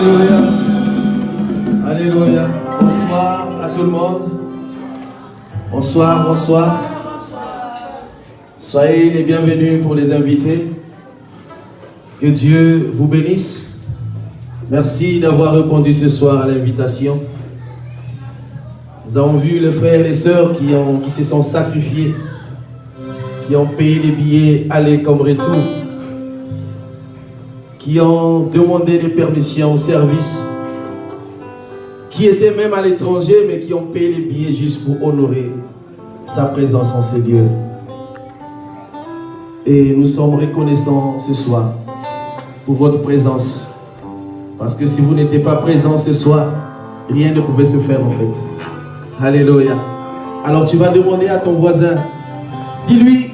Alléluia. Alléluia. Bonsoir à tout le monde. Bonsoir, bonsoir. Soyez les bienvenus pour les invités. Que Dieu vous bénisse. Merci d'avoir répondu ce soir à l'invitation. Nous avons vu les frères et les sœurs qui se sont sacrifiés, qui ont payé les billets aller comme retour, qui ont demandé des permissions au service, qui étaient même à l'étranger mais qui ont payé les billets juste pour honorer sa présence en ces lieux. Et nous sommes reconnaissants ce soir pour votre présence. Parce que si vous n'étiez pas présent ce soir, rien ne pouvait se faire en fait. Alléluia. Alors tu vas demander à ton voisin, dis-lui,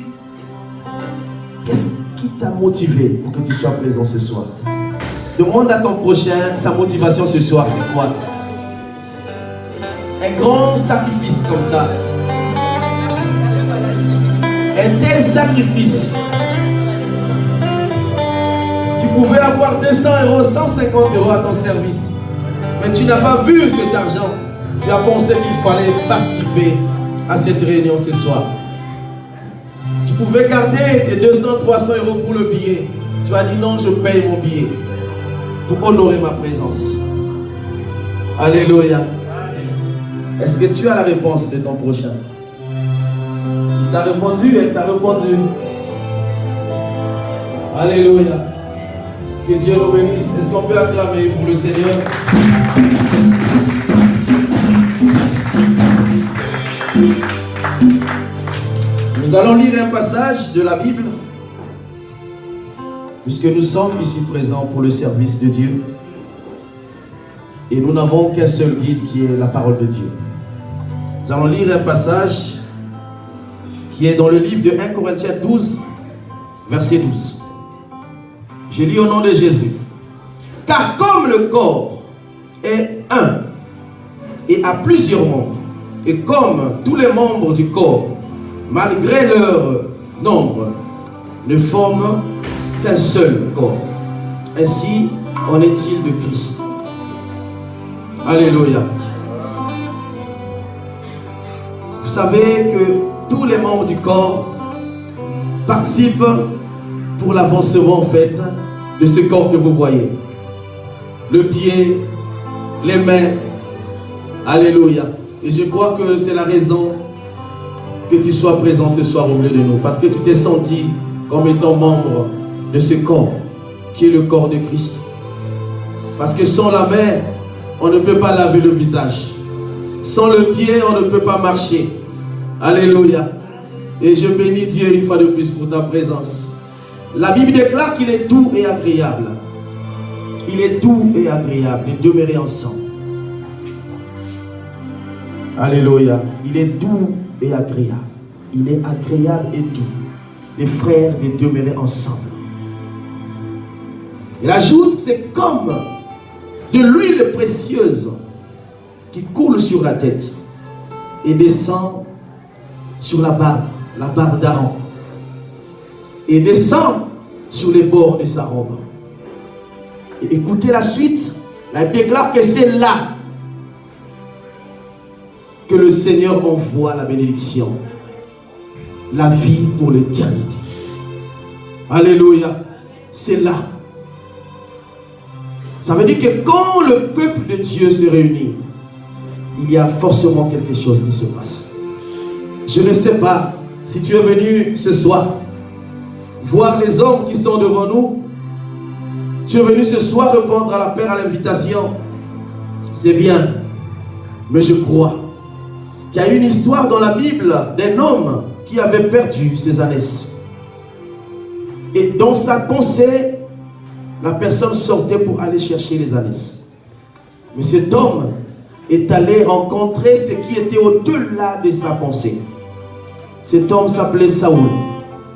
qu'est-ce qui t'a motivé pour que tu sois présent ce soir? Demande à ton prochain sa motivation ce soir, c'est quoi? Un grand sacrifice comme ça. Un tel sacrifice. Tu pouvais avoir 200 euros, 150 euros à ton service. Mais tu n'as pas vu cet argent. Tu as pensé qu'il fallait participer à cette réunion ce soir. Tu pouvais garder tes 200, 300 euros pour le billet. Tu as dit non, je paye mon billet pour honorer ma présence. Alléluia. Est-ce que tu as la réponse de ton prochain? Il t'a répondu, elle t'a répondu. Alléluia. Que Dieu nous bénisse. Est-ce qu'on peut acclamer pour le Seigneur? Nous allons lire un passage de la Bible, puisque nous sommes ici présents pour le service de Dieu. Et nous n'avons qu'un seul guide qui est la parole de Dieu. Nous allons lire un passage qui est dans le livre de 1 Corinthiens 12, verset 12. Je lis au nom de Jésus. Car comme le corps est un et a plusieurs membres, et comme tous les membres du corps, malgré leur nombre, ne forment qu'un seul corps, ainsi en est-il de Christ. Alléluia. Vous savez que tous les membres du corps participent pour l'avancement en fait de ce corps que vous voyez. Le pied, les mains. Alléluia. Et je crois que c'est la raison que tu sois présent ce soir au milieu de nous. Parce que tu t'es senti comme étant membre de ce corps qui est le corps de Christ. Parce que sans la main, on ne peut pas laver le visage. Sans le pied, on ne peut pas marcher. Alléluia. Et je bénis Dieu une fois de plus pour ta présence. La Bible déclare qu'il est doux et agréable. Il est doux et agréable de demeurer ensemble. Alléluia. Il est doux et agréable. Il est agréable et doux. Les frères de demeurer ensemble. Il ajoute, c'est comme de l'huile précieuse qui coule sur la tête et descend sur la barbe d'Aaron, et descend sur les bords de sa robe. Et écoutez la suite. La Bible déclare que c'est là que le Seigneur envoie la bénédiction, la vie pour l'éternité. Alléluia. C'est là. Ça veut dire que quand le peuple de Dieu se réunit, il y a forcément quelque chose qui se passe. Je ne sais pas si tu es venu ce soir voir les hommes qui sont devant nous. Tu es venu ce soir répondre à l'appel, à l'invitation. C'est bien. Mais je crois qu'il y a une histoire dans la Bible d'un homme qui avait perdu ses ânesses. Et dans sa pensée, la personne sortait pour aller chercher les ânesses. Mais cet homme est allé rencontrer ce qui était au-delà de sa pensée. Cet homme s'appelait Saoul.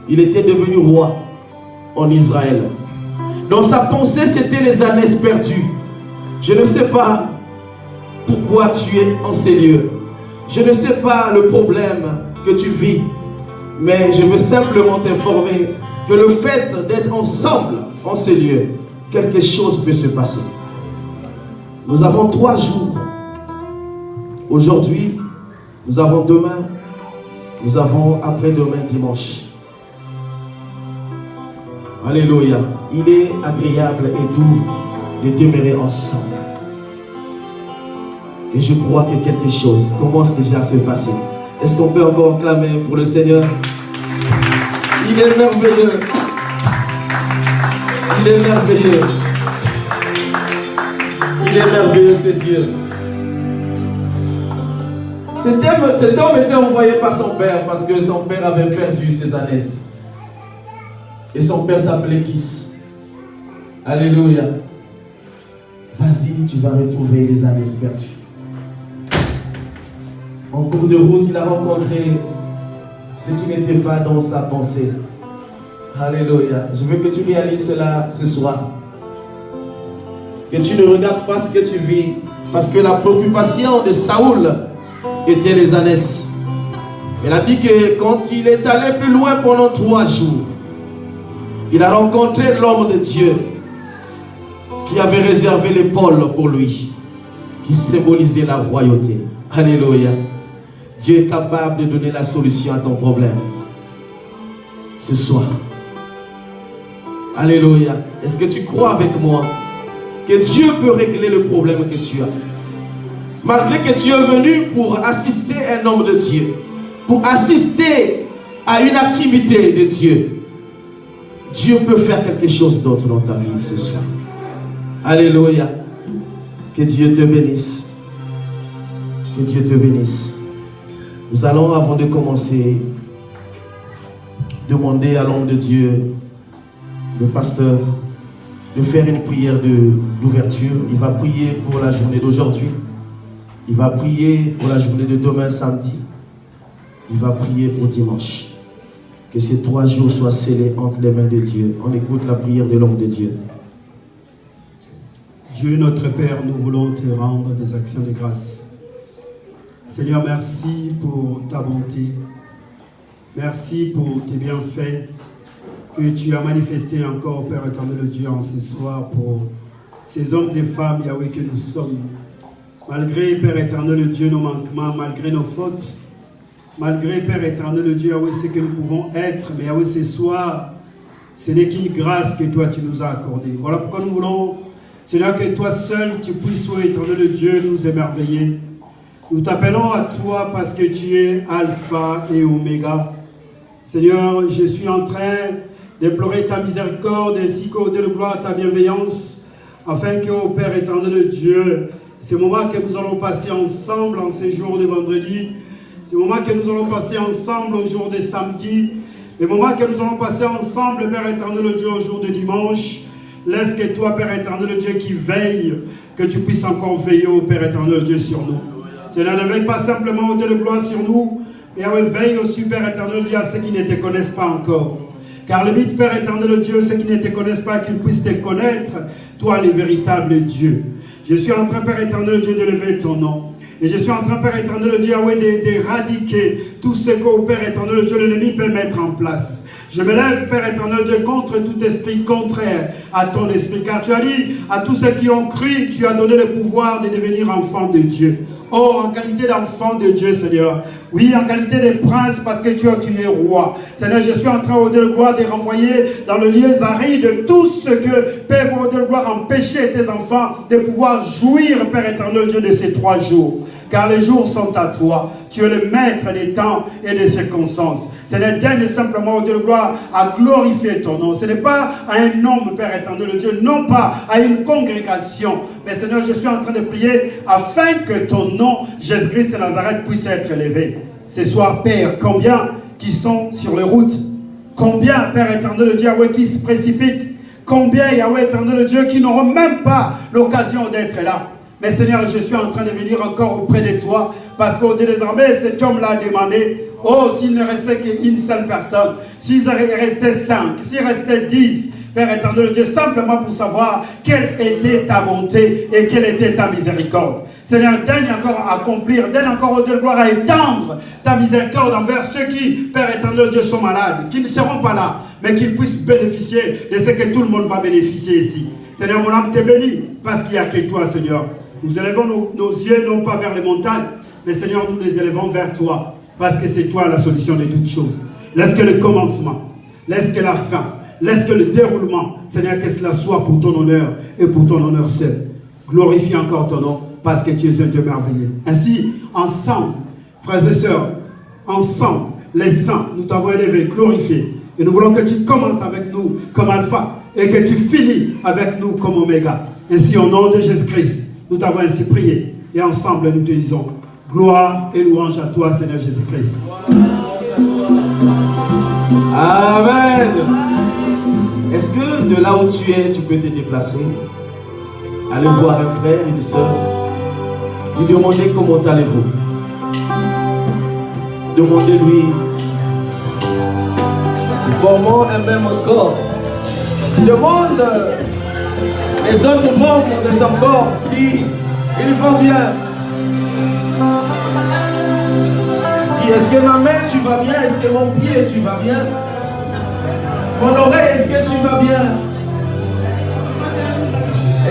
Il était devenu roi en Israël. Dans sa pensée, c'était les ânesses perdues. Je ne sais pas pourquoi tu es en ces lieux. Je ne sais pas le problème que tu vis. Mais je veux simplement t'informer que le fait d'être ensemble en ces lieux, quelque chose peut se passer. Nous avons 3 jours. Aujourd'hui, nous avons demain, nous avons après-demain, dimanche. Alléluia. Il est agréable et doux de demeurer ensemble. Et je crois que quelque chose commence déjà à se passer. Est-ce qu'on peut encore clamer pour le Seigneur? Il est merveilleux. Il est merveilleux. Il est merveilleux, c'est Dieu. Cet homme était envoyé par son père parce que son père avait perdu ses ânesses. Et son père s'appelait Kis. Alléluia. Vas-y, tu vas retrouver les ânesses perdues. En cours de route, il a rencontré ce qui n'était pas dans sa pensée. Alléluia. Je veux que tu réalises cela ce soir. Que tu ne regardes pas ce que tu vis. Parce que la préoccupation de Saoul était les ânesses. Il a dit que quand il est allé plus loin pendant 3 jours, il a rencontré l'homme de Dieu qui avait réservé l'épaule pour lui, qui symbolisait la royauté. Alléluia. Dieu est capable de donner la solution à ton problème ce soir. Alléluia. Est-ce que tu crois avec moi que Dieu peut régler le problème que tu as? Malgré que tu es venu pour assister un homme de Dieu, pour assister à une activité de Dieu, Dieu peut faire quelque chose d'autre dans ta vie ce soir. Alléluia. Que Dieu te bénisse. Que Dieu te bénisse. Nous allons, avant de commencer, demander à l'homme de Dieu, le pasteur, de faire une prière d'ouverture. Il va prier pour la journée d'aujourd'hui. Il va prier pour la journée de demain, samedi. Il va prier pour dimanche. Que ces 3 jours soient scellés entre les mains de Dieu. On écoute la prière de l'homme de Dieu. Dieu notre Père, nous voulons te rendre des actions de grâce. Seigneur, merci pour ta bonté. Merci pour tes bienfaits que tu as manifestés encore, Père éternel Dieu, en ce soir pour ces hommes et femmes, Yahweh, que nous sommes. Malgré, Père éternel Dieu, nos manquements, malgré nos fautes, malgré, Père éternel Dieu, Yahweh, ce que nous pouvons être, mais Yahweh, ce soir, ce n'est qu'une grâce que toi, tu nous as accordée. Voilà pourquoi nous voulons, Seigneur, que toi seul, tu puisses, ô éternel Dieu, nous émerveiller. Nous t'appelons à toi parce que tu es Alpha et Oméga. Seigneur, je suis en train d'implorer ta miséricorde ainsi qu'au Dieu de gloire ta bienveillance, afin que, ô Père éternel Dieu, ces moments que nous allons passer ensemble en ces jours de vendredi, ces moments que nous allons passer ensemble au jour de samedi, les moments que nous allons passer ensemble, Père éternel Dieu, au jour de dimanche, laisse que toi, Père éternel Dieu, qui veille, que tu puisses encore veiller, ô Père éternel Dieu, sur nous. Cela ne veille pas simplement au Dieu de gloire sur nous, mais veille aussi, Père éternel Dieu, à ceux qui ne te connaissent pas encore. Car le but, Père éternel Dieu, ceux qui ne te connaissent pas, qu'ils puissent te connaître, toi, le véritable Dieu. Je suis en train, Père éternel Dieu, d'élever ton nom. Et je suis en train, Père éternel Dieu, d'éradiquer tout ce qu'au Père éternel Dieu, l'ennemi peut mettre en place. Je me lève, Père éternel Dieu, contre tout esprit contraire à ton esprit. Car tu as dit à tous ceux qui ont cru, tu as donné le pouvoir de devenir enfants de Dieu. Oh, en qualité d'enfant de Dieu, Seigneur. Oui, en qualité de prince, parce que tu es roi. Seigneur, je suis en train, au Dieu de gloire, de renvoyer dans le lieu aride tout ce que peut, au Dieu de gloire, empêcher tes enfants de pouvoir jouir, Père éternel Dieu, de ces 3 jours. Car les jours sont à toi. Tu es le maître des temps et des circonstances. Seigneur, donne simplement, au Dieu de gloire, à glorifier ton nom. Ce n'est pas à un homme, Père éternel Dieu, non pas à une congrégation. Mais Seigneur, je suis en train de prier afin que ton nom, Jésus-Christ de Nazareth, puisse être élevé. Ce soir, Père, combien qui sont sur les routes? Combien, Père éternel Dieu, Yahweh, qui se précipitent? Combien, Yahweh éternel Dieu, qui n'auront même pas l'occasion d'être là? Mais Seigneur, je suis en train de venir encore auprès de toi, parce qu'au Dieu des armées, cet homme-là a demandé, oh, s'il ne restait qu'une seule personne, s'il restait 5, s'il restait 10, Père éternel Dieu, simplement pour savoir quelle était ta bonté et quelle était ta miséricorde. Seigneur, donne encore à accomplir, donne encore au Dieu de gloire à étendre ta miséricorde envers ceux qui, Père éternel Dieu, sont malades, qui ne seront pas là, mais qu'ils puissent bénéficier de ce que tout le monde va bénéficier ici. Seigneur, mon âme te bénit, parce qu'il n'y a que toi, Seigneur. Nous élevons nos yeux non pas vers les montagnes, mais Seigneur, nous les élevons vers toi, parce que c'est toi la solution de toutes choses. Laisse que le commencement, laisse que la fin, laisse que le déroulement, Seigneur, que cela soit pour ton honneur et pour ton honneur seul. Glorifie encore ton nom, parce que tu es un Dieu merveilleux. Ainsi, ensemble, frères et sœurs, ensemble, les saints, nous t'avons élevé, glorifié. Et nous voulons que tu commences avec nous comme alpha et que tu finis avec nous comme oméga. Ainsi, au nom de Jésus-Christ, nous t'avons ainsi prié. Et ensemble, nous te disons gloire et louange à toi, Seigneur Jésus-Christ. Amen. Est-ce que de là où tu es, tu peux te déplacer, aller voir un frère, une soeur, lui demander comment allez-vous? Demandez-lui, formons un même corps. Demande les autres membres de ton corps si ils vont bien. Dis, est-ce que ma main tu vas bien? Est-ce que mon pied tu vas bien? Mon oreille, est-ce que tu vas bien?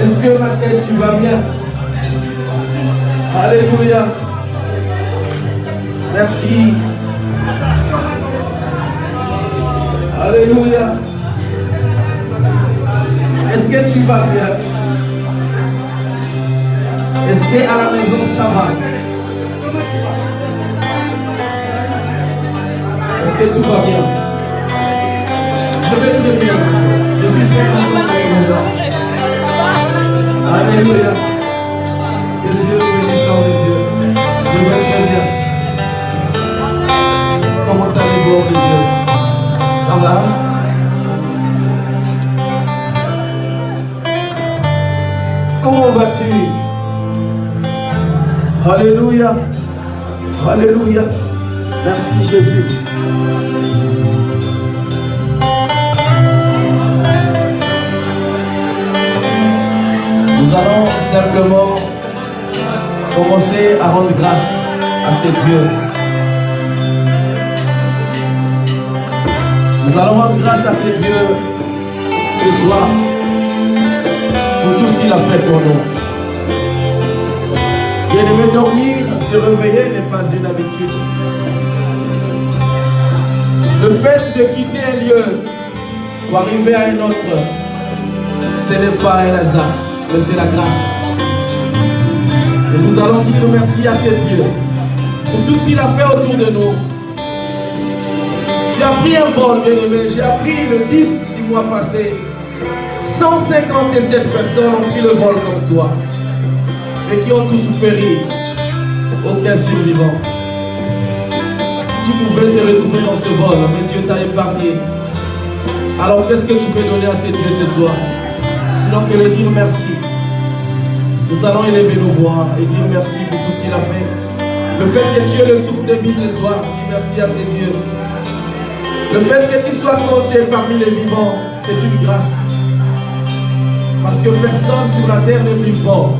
Est-ce que ma tête tu vas bien? Alléluia. Merci. Alléluia. Est-ce que tu vas bien? Est-ce qu'à la maison ça va? Est-ce que tout va bien? Je vais très bien. Je suis très content de vous. Alléluia. Que Dieu bénisse en Dieu. Je vais très bien. Comment allez-vous, mon Dieu? Ça va? Comment vas-tu? Alléluia. Alléluia. Merci Jésus. Nous allons simplement commencer à rendre grâce à ces dieux. Nous allons rendre grâce à ces dieux ce soir pour tout ce qu'il a fait pour nous. Bien-aimé, dormir, se réveiller n'est pas une habitude. Le fait de quitter un lieu pour arriver à un autre, ce n'est pas un hasard, mais c'est la grâce. Et nous allons dire merci à ces dieux pour tout ce qu'il a fait autour de nous. Tu as pris un vol, bien-aimé. J'ai appris le 10 du mois passé. 157 personnes ont pris le vol comme toi. Et qui ont tous péri. Aucun survivant. Tu pouvais te retrouver dans ce vol, mais Dieu t'a épargné. Alors qu'est-ce que tu peux donner à ces dieux ce soir? Sinon que de dire merci. Nous allons élever nos voix et dire merci pour tout ce qu'il a fait. Le fait que tu aies le souffle de vie ce soir, dis merci à ces dieux. Le fait que tu sois compté parmi les vivants, c'est une grâce. Parce que personne sur la terre n'est plus fort.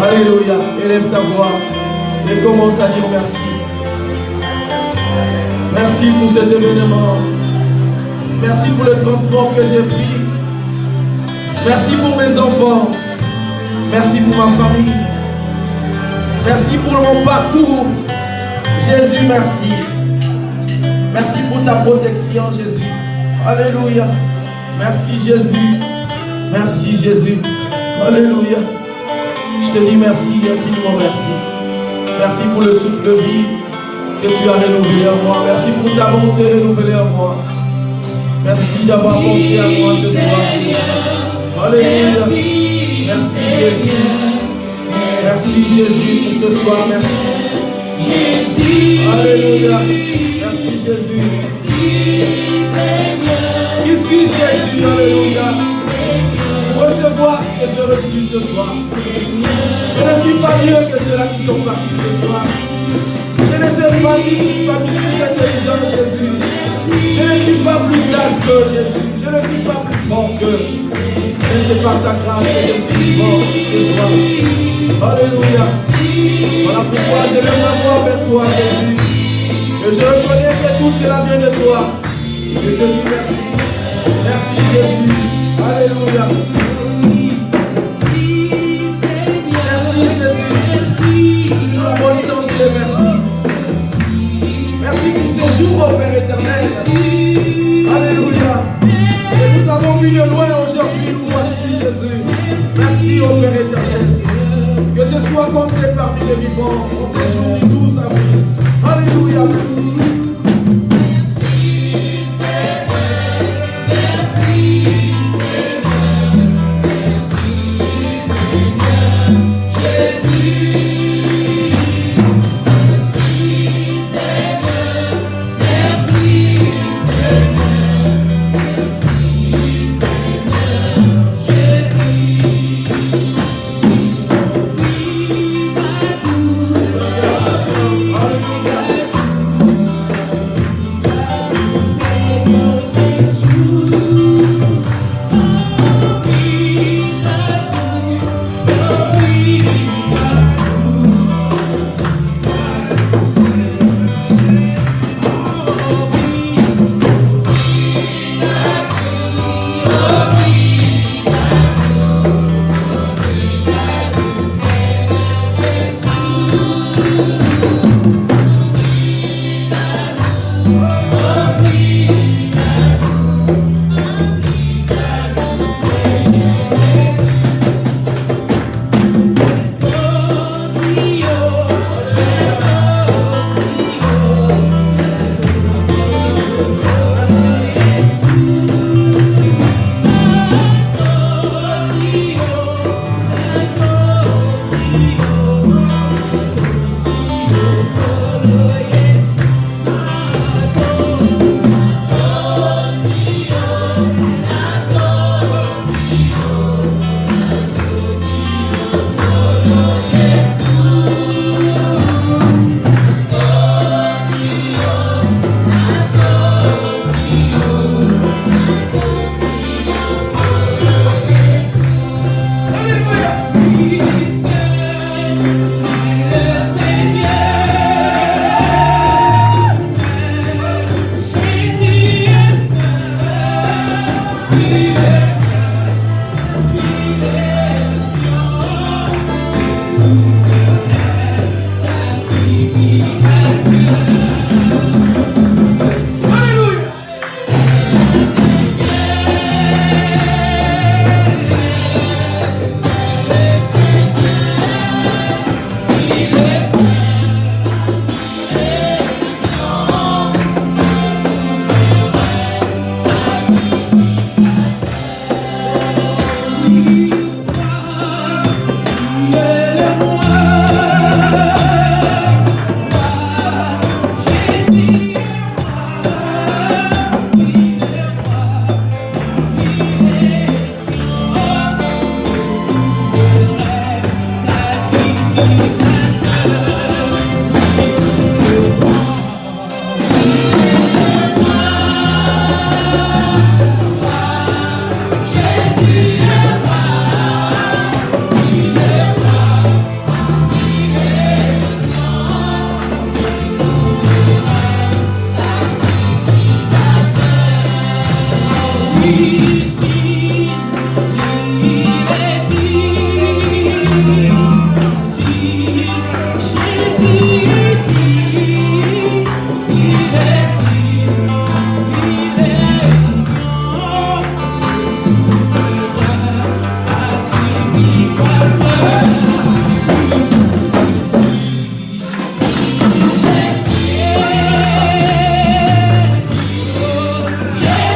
Alléluia. Élève ta voix et commence à dire merci. Merci pour cet événement. Merci pour le transport que j'ai pris. Merci pour mes enfants. Merci pour ma famille. Merci pour mon parcours. Jésus, merci. Merci pour ta protection, Jésus. Alléluia. Merci, Jésus. Merci, Jésus. Alléluia. Je te dis merci, infiniment merci. Merci pour le souffle de vie que tu as renouvelé en moi. Merci pour ta bonté renouvelée en moi. Merci d'avoir pensé à moi ce soir, Jésus. Alléluia. Merci, Jésus. Merci, Jésus, pour ce soir. Merci. Alléluia. Merci, Jésus. Qui suis Jésus? Alléluia. Pour recevoir ce que j'ai reçu ce soir. Je ne suis pas mieux que ceux-là qui sont partis ce soir. Je ne suis pas plus intelligent, Jésus. Je ne suis pas plus sage que Jésus. Je ne suis pas plus fort que. Mais c'est par ta grâce que je suis vivant ce soir. Alléluia. Voilà pourquoi je lève ma voix vers toi, Jésus. Et je reconnais que tout cela vient de toi. Je te dis merci. Merci, Jésus. Alléluia. séjour, ô Père éternel. Alléluia. Et nous avons vu de loin aujourd'hui, nous voici Jésus. Merci, ô Père éternel. Que je sois compté parmi les vivants en ce jour du 12 avril. Alléluia, merci.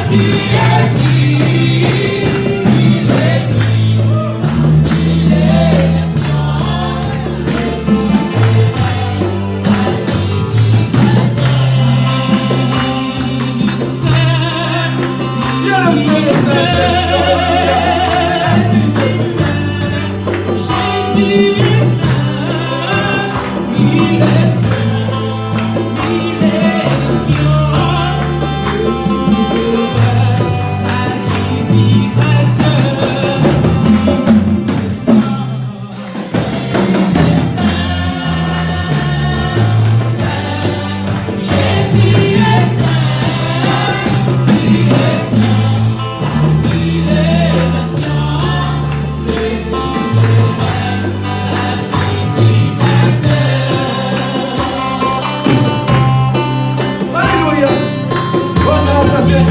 Jésus est dit.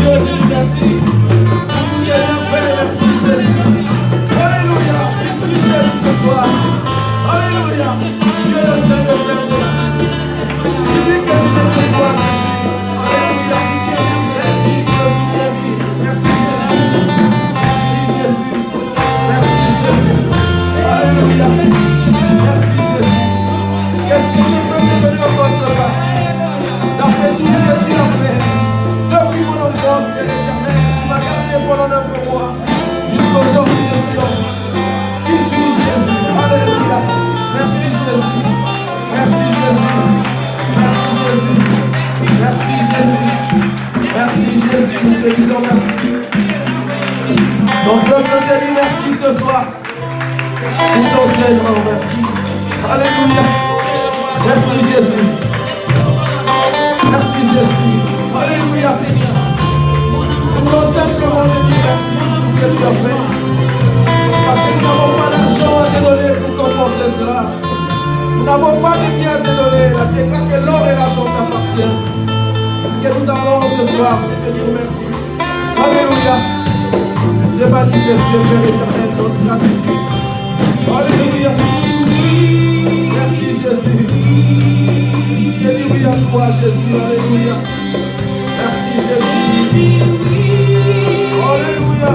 Dieu te dit merci. Tu es bien fait, merci Jésus. Alléluia. Bénis Jésus ce soir. Alléluia. Tu es le Saint de Saint Jésus. Tu dis que tu n'es que toi. Alléluia. Merci Dieu sur ta vie. Merci Jésus. Merci Jésus. Merci Jésus. Alléluia. Merci Jésus. Qu'est-ce que je peux te donner en contrepartie d'après tout ce que tu as fait depuis mon enfance, Père éternel? Tu m'as gardé pendant 9 mois. Jusqu'aujourd'hui, je suis en vie. Qui suis Jésus? Alléluia. Merci Jésus. Merci Jésus. Merci Jésus. Merci Jésus. Merci Jésus. Nous te disons merci. Donc peuple te dit merci ce soir. Pour ton Seigneur, merci. Alléluia. Merci Jésus. Merci Jésus. Alléluia. Nous voulons simplement te dire merci pour tout ce que tu as fait. Parce que nous n'avons pas d'argent à te donner pour compenser cela. Nous n'avons pas de bien à te donner. La déclare que l'or et l'argent t'appartiennent. Ce que nous avons ce soir, c'est te dire merci. Alléluia. Je manifeste, Père éternel, notre gratitude. Alléluia. Merci Jésus. Je dis oui à toi Jésus. Alléluia. Merci Jésus. Alléluia.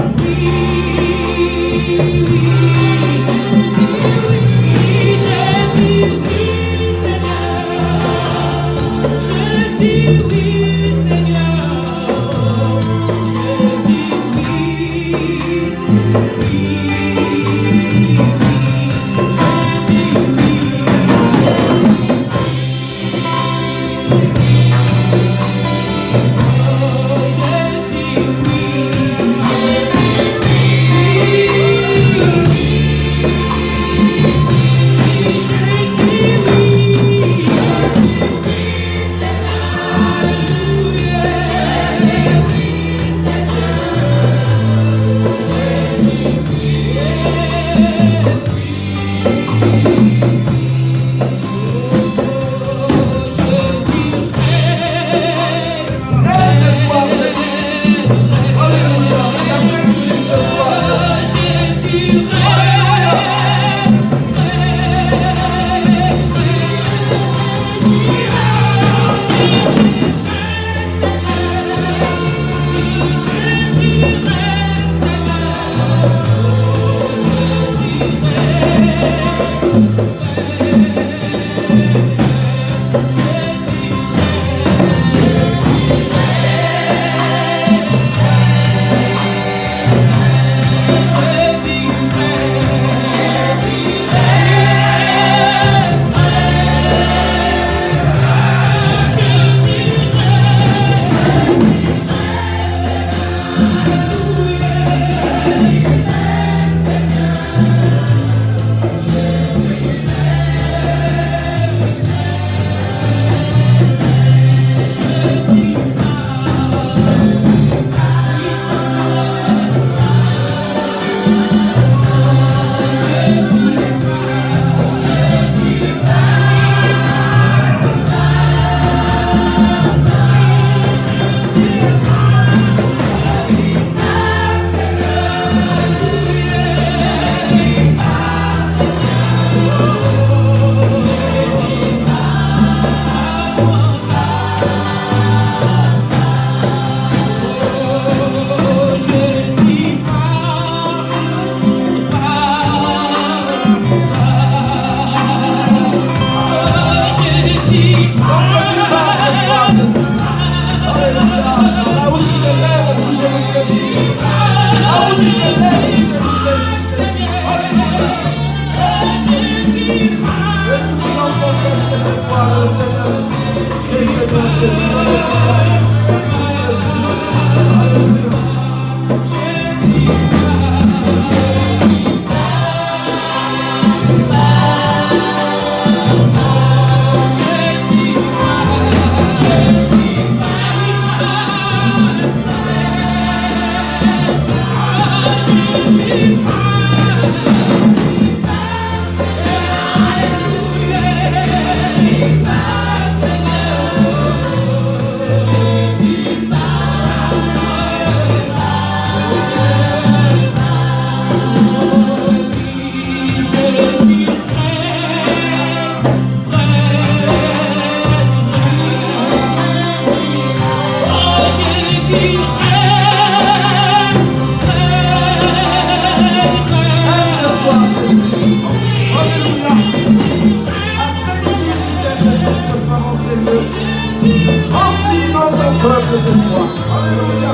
ce soir. Alléluia.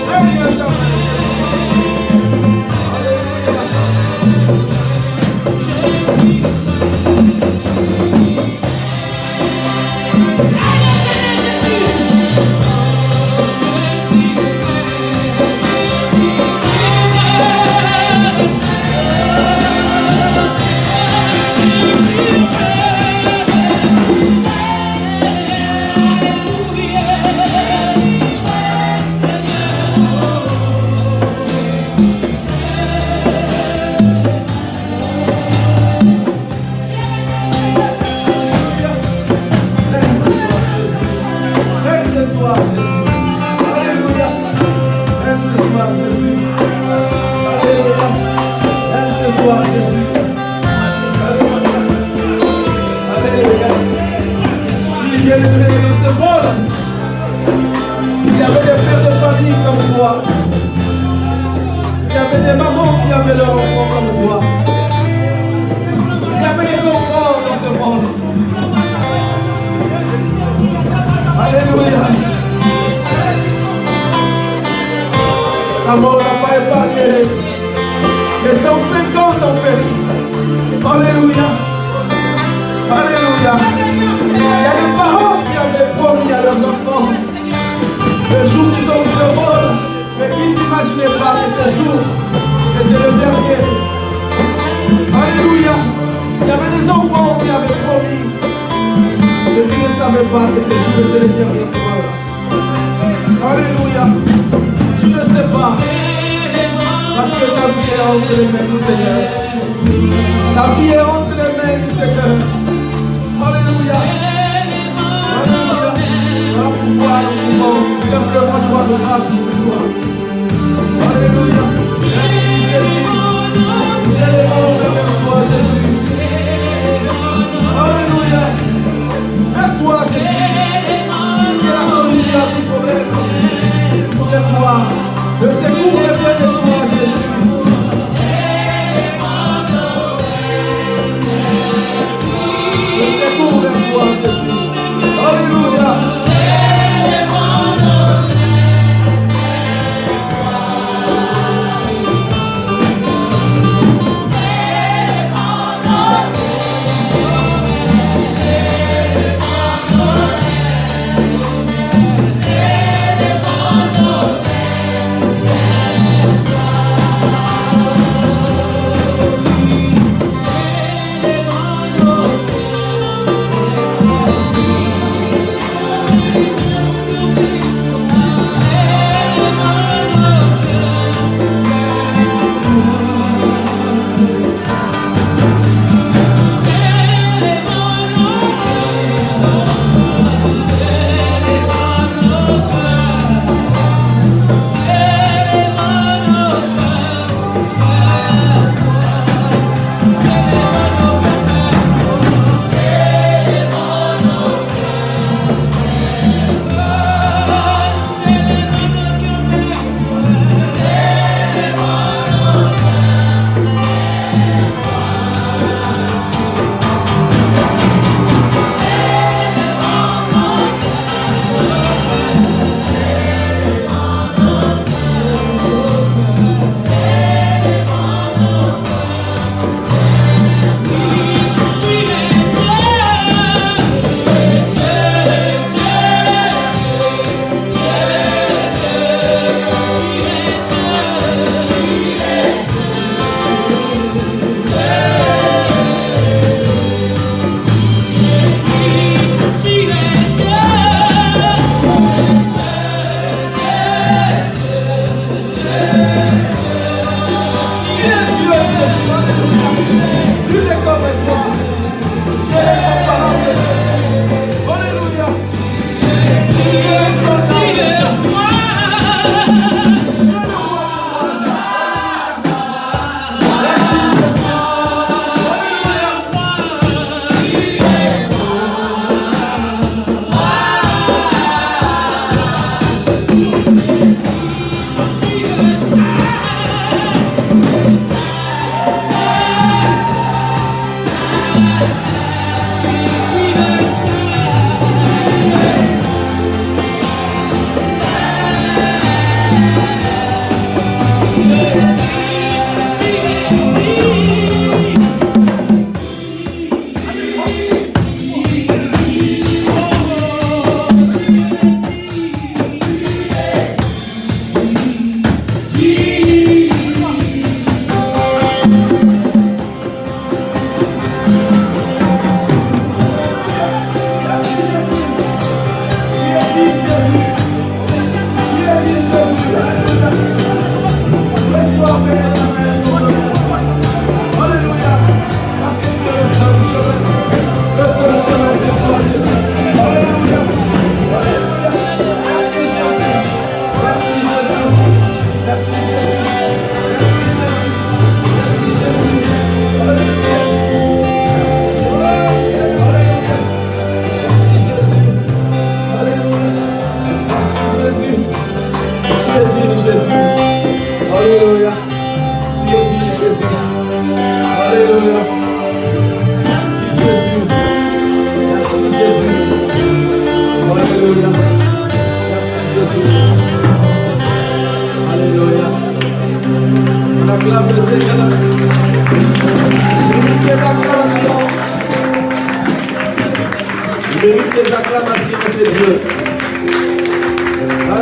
Règne à jamais. Alléluia. Il y avait des pères de famille comme toi. Il y avait des mamans qui avaient leurs enfants comme toi. Il y avait des enfants dans ce monde. Alléluia. La mort n'a pas épargné. Les 150 ont péri. Alléluia. Alléluia. Il y a des parents qui avaient promis à leurs enfants le jour qu'ils ont pris le vol, mais qui ne s'imaginaient pas que ce jour, c'était le dernier. Alléluia. Il y avait des enfants qui avaient promis, mais qui ne savaient pas que ce jour était le dernier pour eux. Alléluia. Tu ne sais pas, parce que ta vie est entre les mains du Seigneur. Ta vie est entre les mains du Seigneur. Alléluia. Alléluia. Voilà pourquoi nous pouvons simplement lui rendre grâce ce soir. Alléluia. Merci Jésus. Nous élevons vers toi Jésus. Alléluia. Vers toi Jésus. Tu es la solution à tout problème. C'est toi. Le secours vient de toi Jésus. Le secours vers toi Jésus.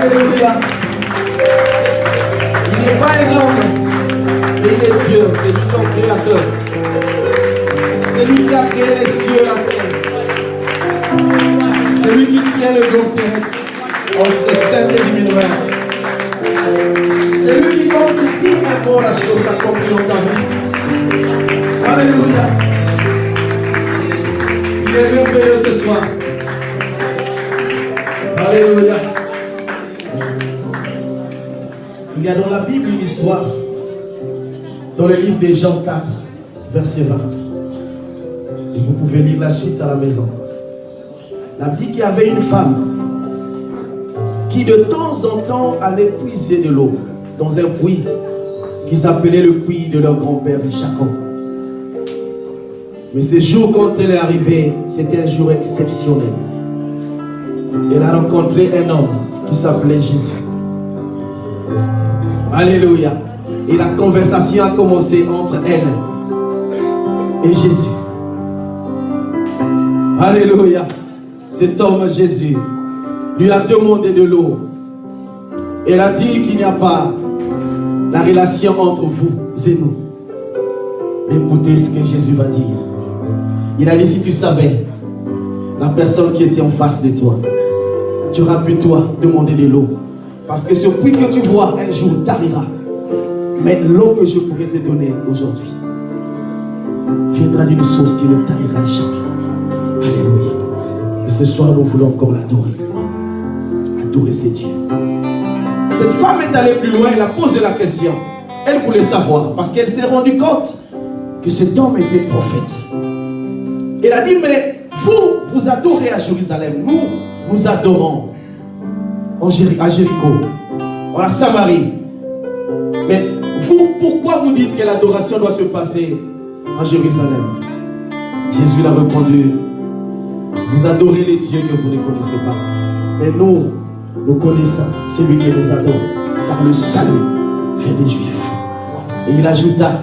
Alléluia. Il n'est pas un homme, mais il est Dieu. C'est lui ton créateur. C'est lui qui a créé les cieux et la terre. C'est lui qui tient le globe terrestre en ses saintes et divines mains. C'est lui qui, quand tu dis un mot, la chose s'accomplit dans ta vie. Alléluia. Il est merveilleux ce soir. Alléluia. Il y a dans la Bible une histoire, dans le livre de Jean 4, verset 20. Et vous pouvez lire la suite à la maison. La Bible dit qu'il y avait une femme qui de temps en temps allait puiser de l'eau dans un puits qui s'appelait le puits de leur grand-père Jacob. Mais ce jour, quand elle est arrivée, c'était un jour exceptionnel. Elle a rencontré un homme qui s'appelait Jésus. Alléluia. Et la conversation a commencé entre elle et Jésus. Alléluia. Cet homme Jésus lui a demandé de l'eau. Elle a dit qu'il n'y a pas la relation entre vous et nous. Mais écoutez ce que Jésus va dire. Il a dit, si tu savais la personne qui était en face de toi, tu auras pu toi demander de l'eau. Parce que ce puits que tu vois un jour tarira. Mais l'eau que je pourrais te donner aujourd'hui viendra d'une source qui ne tarira jamais. Alléluia. Et ce soir, nous voulons encore l'adorer. Adorer ces dieux. Cette femme est allée plus loin, elle a posé la question. Elle voulait savoir, parce qu'elle s'est rendue compte que cet homme était prophète. Elle a dit, mais vous adorez à Jérusalem. Nous adorons à Jéricho, en la Samarie. Mais vous, pourquoi vous dites que l'adoration doit se passer à Jérusalem? Jésus l'a répondu, vous adorez les dieux que vous ne connaissez pas. Mais nous connaissons celui qui nous adore, car le salut vient des Juifs. Et il ajouta,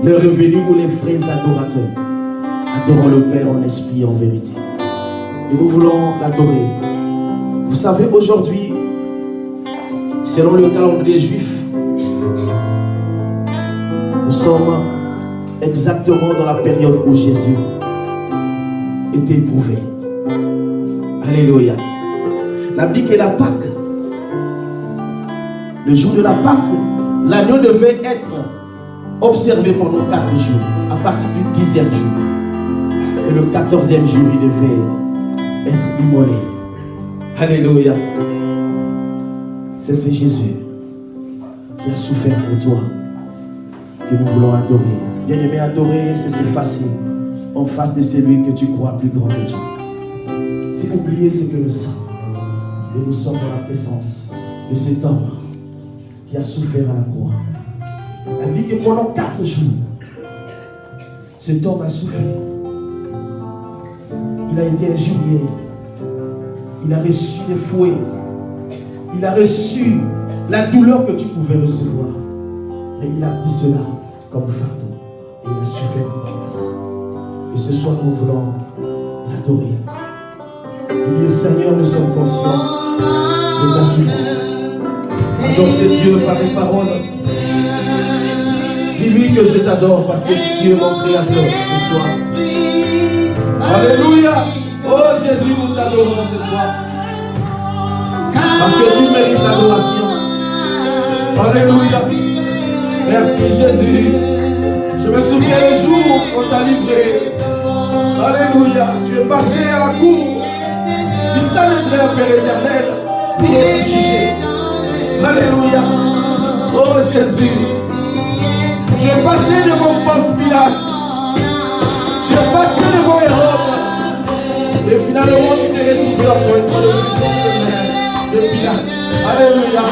le revenu ou les vrais adorateurs adorons le Père en esprit et en vérité. Et nous voulons l'adorer. Vous savez, aujourd'hui, selon le calendrier juif, nous sommes exactement dans la période où Jésus était éprouvé. Alléluia. La Bible dit que la Pâque, le jour de la Pâque, l'agneau devait être observé pendant 4 jours, à partir du 10e jour. Et le 14e jour, il devait être immolé. Alléluia. C'est Jésus qui a souffert pour toi, que nous voulons adorer. Bien-aimé, adorer, c'est s'effacer en face de celui que tu crois plus grand que toi. C'est oublier ce que nous sommes. Et nous sommes dans la présence de cet homme qui a souffert à la croix. Elle dit que pendant 4 jours, cet homme a souffert. Il a été injurié. Il a reçu des fouets. Il a reçu la douleur que tu pouvais recevoir. Mais il a pris cela comme fardeau. Et il a souffert en place. Et ce soir, nous voulons l'adorer. Et bien, Seigneur, nous sommes conscients de ta souffrance. Adore ce Dieu par les paroles. Dis-lui que je t'adore parce que tu es mon créateur ce soir. Alléluia. Oh Jésus, nous t'adorons ce soir. Parce que tu mérites l'adoration. Alléluia. Merci Jésus. Je me souviens le jour qu'on t'a livré. Alléluia. Tu es passé à la cour du Sanhédrin, Père éternel, pour être jugé. Alléluia. Oh Jésus. Tu es passé devant Ponce Pilate. Tu es passé devant Hérode. Et finalement, tu t'es retrouvé encore une fois de plus en plein de Pilate. Alléluia.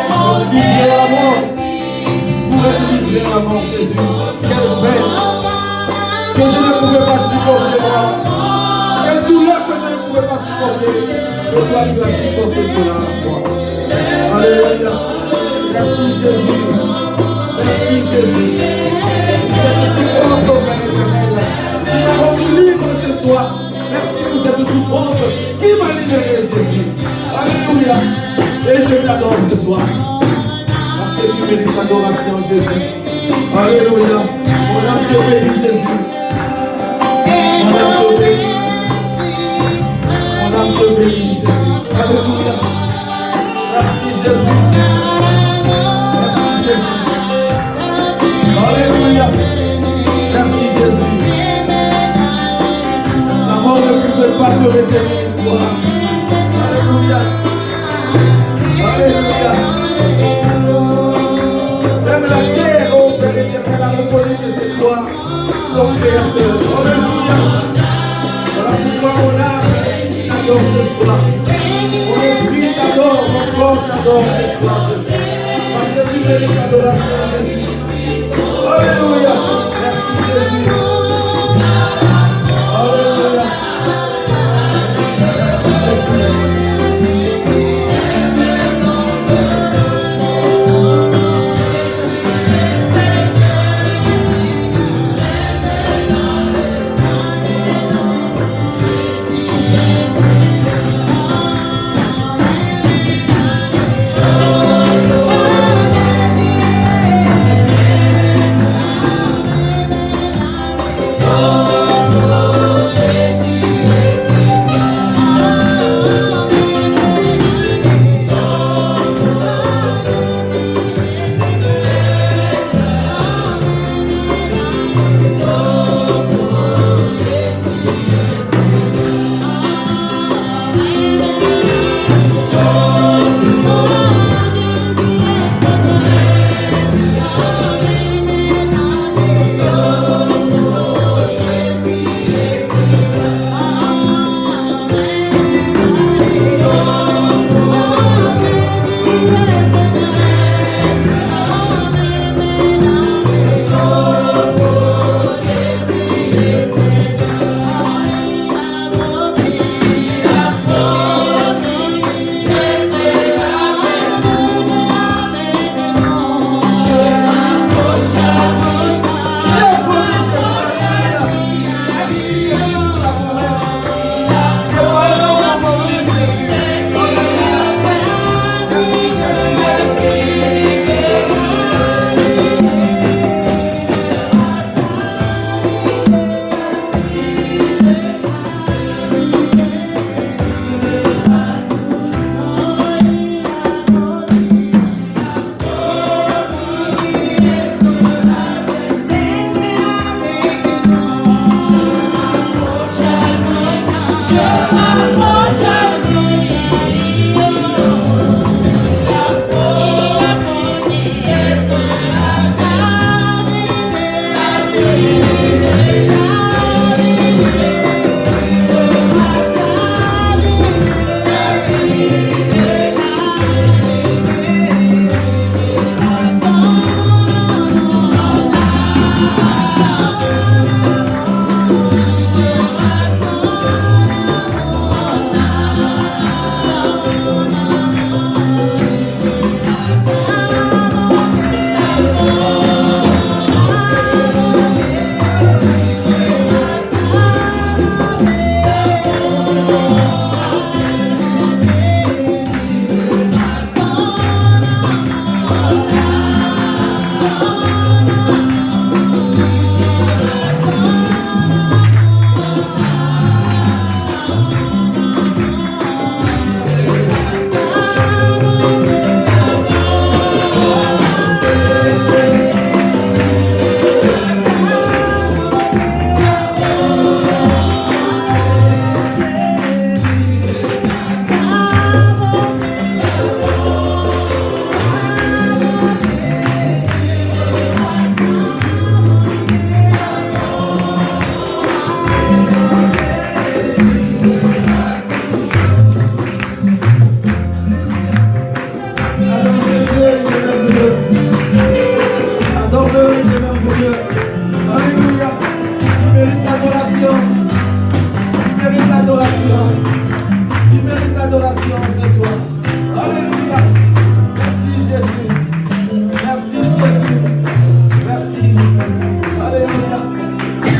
Pour te livrer à la mort. Pour être livré à la mort, Jésus. Quelle peine que je ne pouvais pas supporter, moi. Quelle douleur que je ne pouvais pas supporter. Et toi, tu as supporté cela à moi. Alléluia. Merci Jésus. Merci Jésus. Cette souffrance au Père éternel qui m'a rendu libre ce soir. Merci pour cette souffrance qui m'a libéré, Jésus. Alléluia. t'adore ce soir. Parce que tu mérites l'adoration, Jésus. Alléluia. Mon âme te bénit, Jésus. Mon âme te bénit. Mon âme te bénit, Jésus. Alléluia. Merci, Jésus. Merci, Jésus. Alléluia. Merci, Jésus. La mort ne pouvait pas te retenir, toi. Alléluia. Alléluia. Même la terre, oh Père éternel, a reconnu que c'est toi, son créateur. Alléluia. Voilà pourquoi mon âme t'adore ce soir. Mon esprit t'adore, mon corps t'adore ce soir, Jésus. Parce que tu mérites l'adoration, Jésus. Alléluia. Merci, Jésus. Alléluia. Merci, Jésus.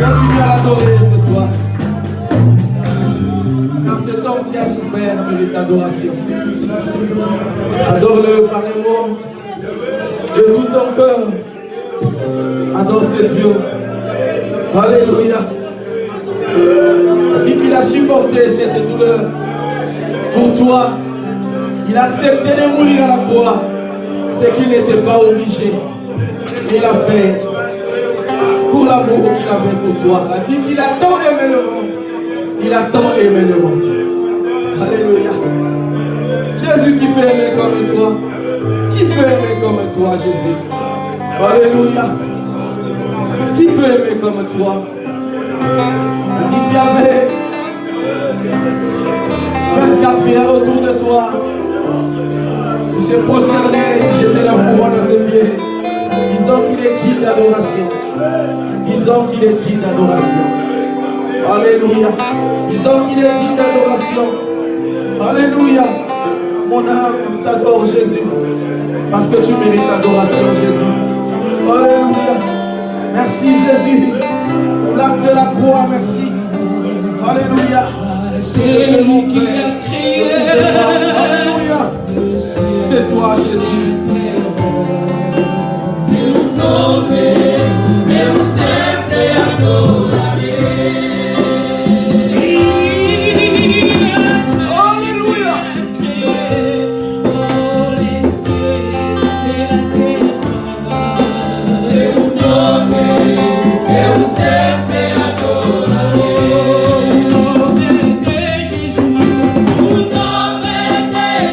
Continue à l'adorer ce soir. Car cet homme qui a souffert mérite l'adoration. Adore. Adore-le par les mots. De tout ton cœur. Adore ce Dieu. Alléluia. Lui qu'il a supporté cette douleur pour toi. Il a accepté de mourir à la croix. Ce qu'il n'était pas obligé. Il a fait pour l'amour qu'il avait pour toi. La vie qu'il a tant aimé le monde. Il a tant aimé le monde. Alléluia. Jésus qui peut aimer comme toi. Qui peut aimer comme toi, Jésus? Alléluia. Qui peut aimer comme toi? Il y avait 24 pierres autour de toi. Ils se prosternaient, ils jetaient leur couronne à ses pieds. Ils ont qu'il est digne d'adoration. Ils ont qu'il est digne d'adoration. Alléluia. Ils ont qu'il est digne d'adoration. Alléluia. Mon âme t'adore, Jésus. Parce que tu mérites l'adoration, Jésus. Alléluia. Merci, Jésus. Pour l'acte de la croix, merci. Alléluia. C'est ce que mon Père ne pouvait pas. Alléluia. C'est toi, Jésus. Seu nome eu sempre adorarei. Alléluia. Seu nome eu sempre adorarei. O nome de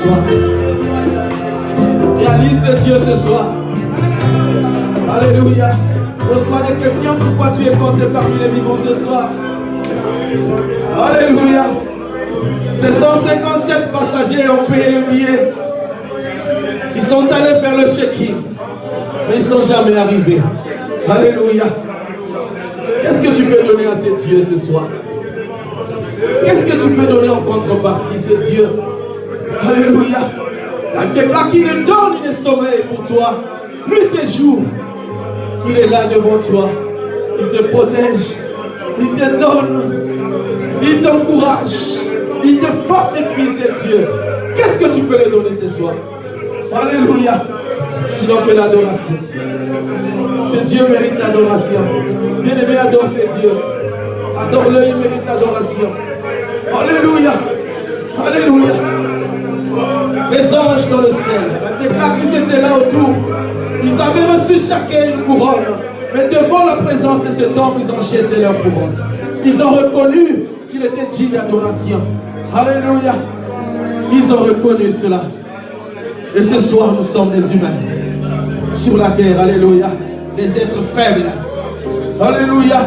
soir. Réalise ce Dieu ce soir. Alléluia. Pose-toi des questions. Pourquoi tu es compté parmi les vivants ce soir? Alléluia. Ces 157 passagers ont payé le billet. Ils sont allés faire le check-in. Mais ils ne sont jamais arrivés. Alléluia. Qu'est-ce que tu peux donner à ces dieux ce soir? Qu'est-ce que tu peux donner en contrepartie, ces dieux? Alléluia. La Bible déclare qu'il ne donne ni de sommeil pour toi. Nuit et jour, il est là devant toi. Il te protège. Il te donne. Il t'encourage. Il te fortifie, ces dieux. Qu'est-ce que tu peux lui donner ce soir? Alléluia. Sinon que l'adoration. Ces dieux méritent l'adoration. Bien-aimé, adore ces dieux. Adore-le, il mérite l'adoration. Alléluia. Alléluia. Les anges dans le ciel, la déclare qu'ils étaient là autour. Ils avaient reçu chacun une couronne. Mais devant la présence de cet homme, ils ont jeté leur couronne. Ils ont reconnu qu'il était digne d'adoration. Alléluia. Ils ont reconnu cela. Et ce soir, nous sommes des humains sur la terre. Alléluia. Des êtres faibles. Alléluia.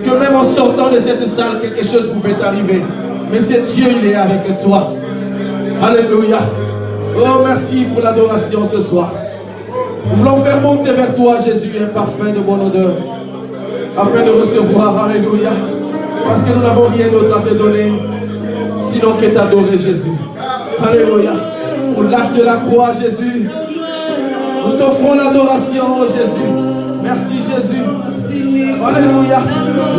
Que même en sortant de cette salle, quelque chose pouvait arriver. Mais c'est Dieu, il est avec toi. Alléluia. Oh, merci pour l'adoration ce soir. Nous voulons faire monter vers toi, Jésus, un parfum de bonne odeur. Afin de recevoir, alléluia. Parce que nous n'avons rien d'autre à te donner. Sinon que t'adorer, Jésus. Alléluia. Pour l'acte de la croix, Jésus. Nous t'offrons l'adoration, oh Jésus. Merci, Jésus. Alléluia.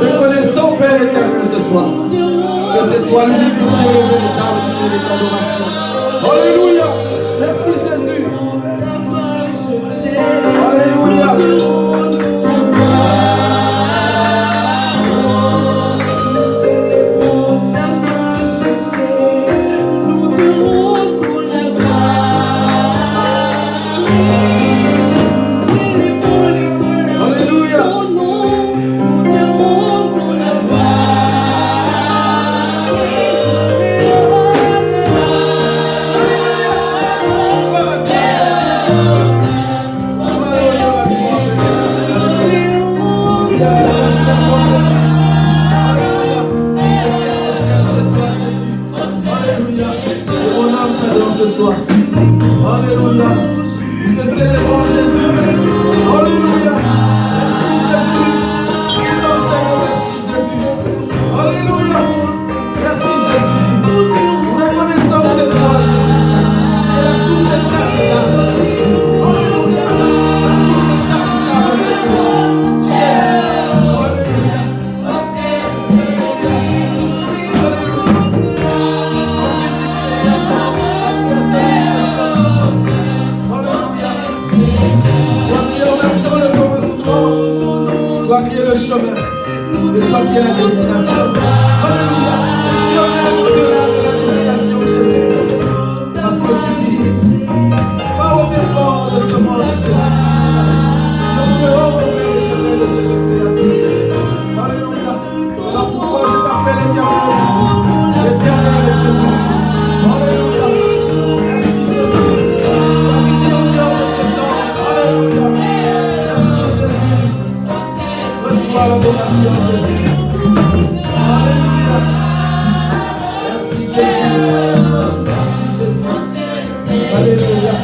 Reconnaissons, Père éternel, ce soir, que c'est toi l'unique Dieu, le véritable, qui mérite l'adoration. Alléluia. Merci, Jésus. Alléluia. Alléluia. Nous te célébrons, Jésus. Alléluia. Merci, Jésus. Nous t'enseignons, merci, Jésus. Alléluia. Merci, Jésus. Nous reconnaissons cette foi, Jésus. Et la source est tarissable. Alléluia. La source est tarissable, cette foi. Jésus. Alléluia. Toi qui es le chemin, et toi qui es la destination. Alléluia. Et tu emmènes au-delà de la destination, Jésus. Parce que tu vis pas au départ de ce monde, Jésus. Tu es en dehors, Père éternel, de cette création. Alléluia. Alors pourquoi je t'appelle l'éternel? L'éternel est Jésus. Alléluia. Merci, Jésus. Toi qui vis en dehors de ce temps. Alléluia. Merci, Jésus. Reçois l'adoration, Jésus. Alléluia. Merci, Jésus. Merci, Jésus. Alléluia.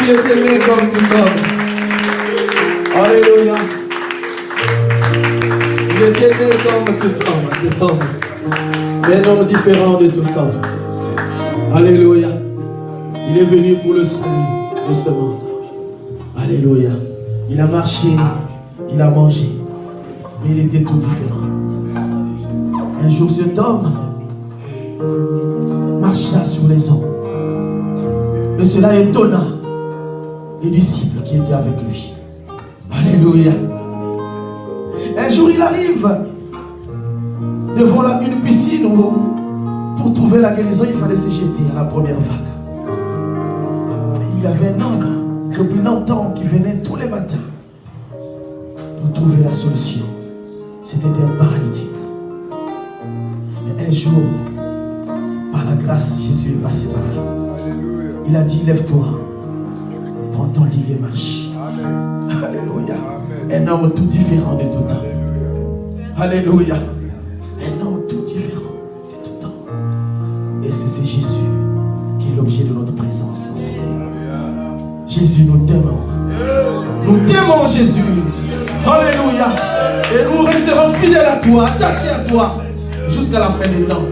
il était né comme tout homme. Alléluia. Il était né comme tout homme, cet homme. Mais un homme différent de tout homme. Alléluia. Il est venu pour le salut de ce monde. Alléluia. Il a marché, il a mangé, mais il était tout différent. Un jour, cet homme marcha sur les eaux. Et cela étonna les disciples qui étaient avec lui. Alléluia. Un jour, il arrive devant une piscine où, pour trouver la guérison, il fallait se jeter à la première vague. Il y avait un homme depuis longtemps qui venait tous les matins pour trouver la solution. C'était un paralytique. Mais un jour, par la grâce, Jésus est passé par là. Il a dit, lève-toi, prends ton lit et marche. Alléluia. Un homme tout différent de tout temps. Alléluia. Un homme tout différent de tout temps. Et c'est Jésus qui est l'objet de notre présence. Jésus, nous t'aimons. Nous t'aimons, Jésus. Alléluia. Et nous resterons fidèles à toi, attachés à toi, jusqu'à la fin des temps.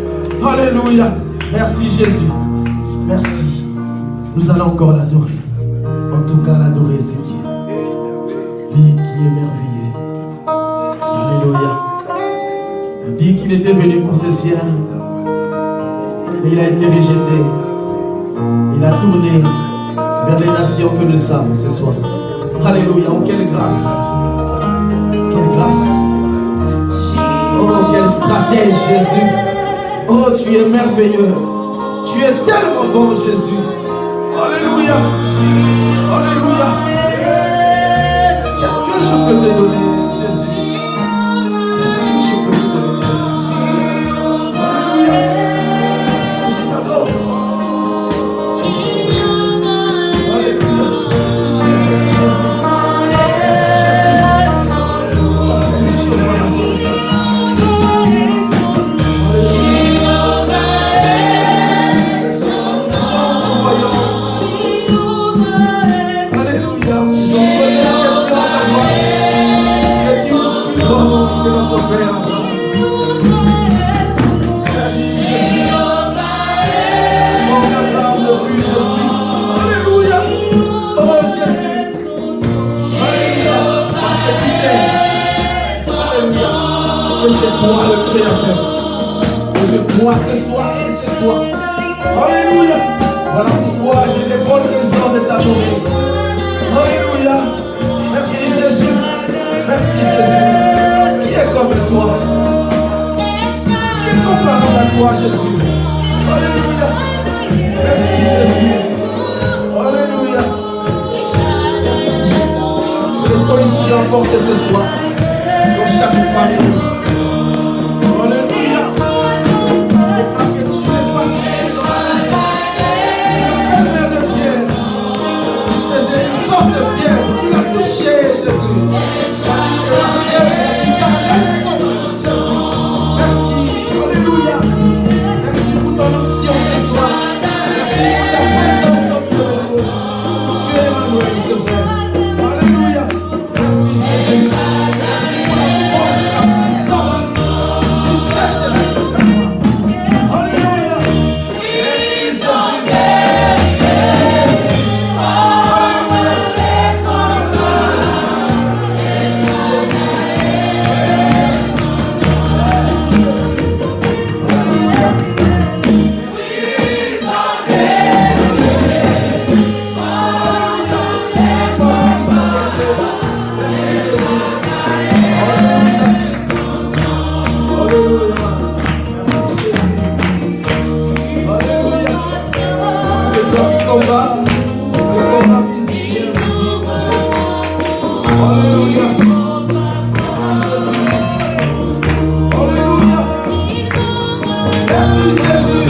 Alléluia. Merci, Jésus. Merci. Nous allons encore l'adorer. En tout cas, l'adorer, c'est Dieu. Lui qui est merveilleux. Alléluia. Il dit qu'il était venu pour ses siens. Et il a été rejeté. Il a tourné vers les nations que nous sommes ce soir. Alléluia. Oh, quelle grâce. Quelle grâce. Oh, quel stratège, Jésus. Oh, tu es merveilleux. Tu es tellement bon, Jésus. Alléluia. Alléluia. Qu'est-ce que je peux te donner, Jésus? Qu'est-ce que je peux te donner, Jésus? Alléluia. Je t'adore. Je t'adore, Jésus. Alléluia. Merci, Jésus. Merci, Jésus. C'est toi le Créateur. Et je crois ce soir que c'est toi. Alléluia. Voilà pourquoi j'ai des bonnes raisons de t'adorer. Alléluia. Merci Jésus. Merci Jésus. Qui est comme toi? Qui est comparable à toi, Jésus? Alléluia. Merci Jésus. Alléluia. Merci. Que les solutions apportées ce soir dans chaque famille. Alléluia. Et que tu es passé dans la maison. La belle-mère de Pierre, qui faisait une sorte de pierre, tu l'as touché, Jésus. Tu as dit que la pierre, tu as dit Jésus. Merci. Alléluia. Merci pour ton onction ce soir. Merci pour ta présence au milieu de nous. Tu es Emmanuel, c'est vrai. Alléluia. Merci Jésus. Merci pour la force, la puissance. Alléluia. Merci Jésus.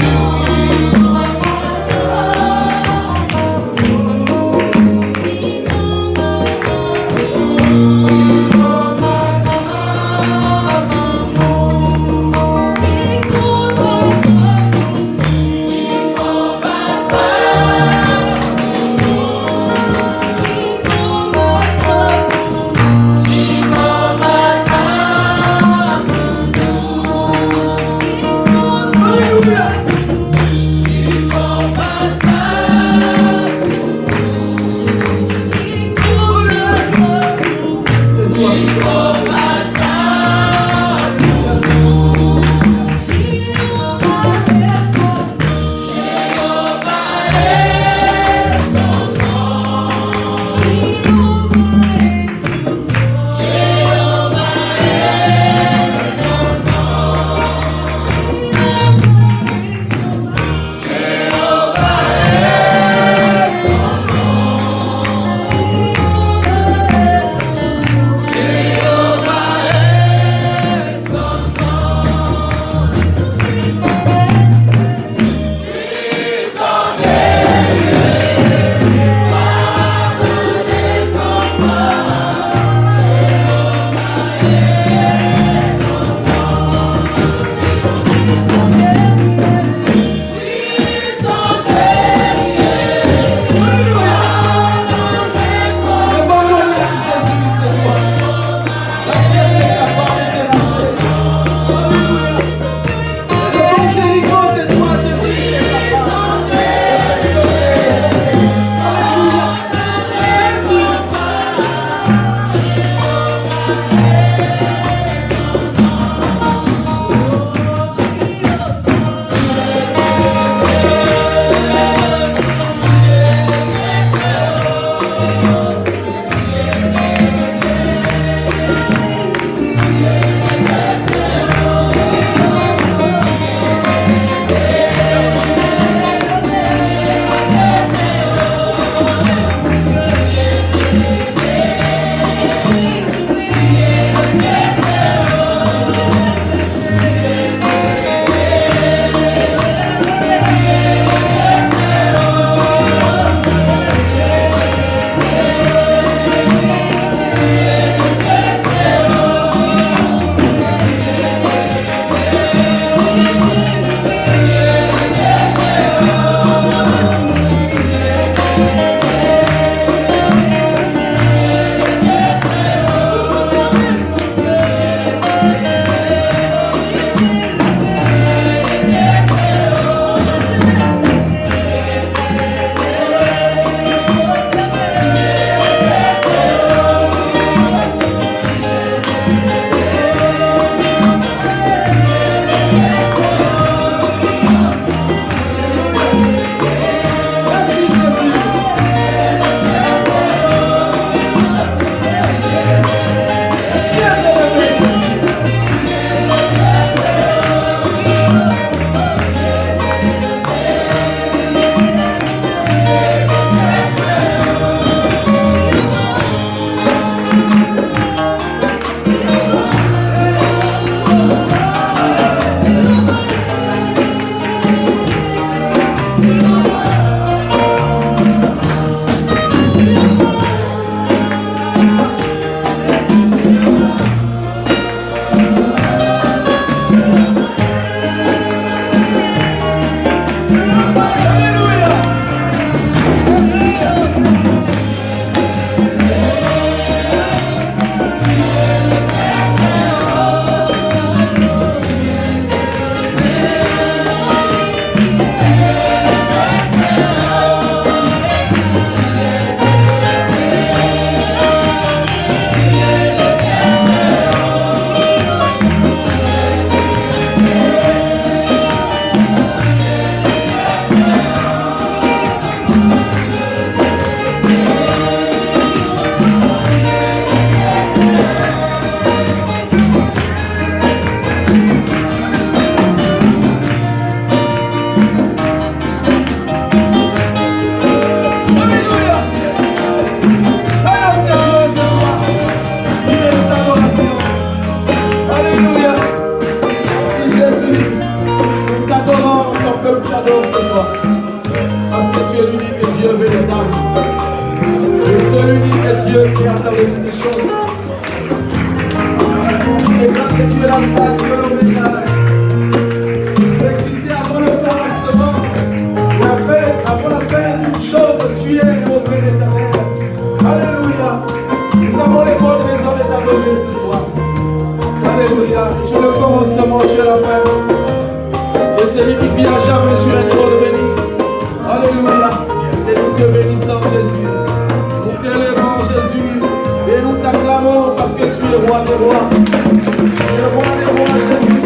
Parce que es roi des rois. Tu es roi des rois, Jésus.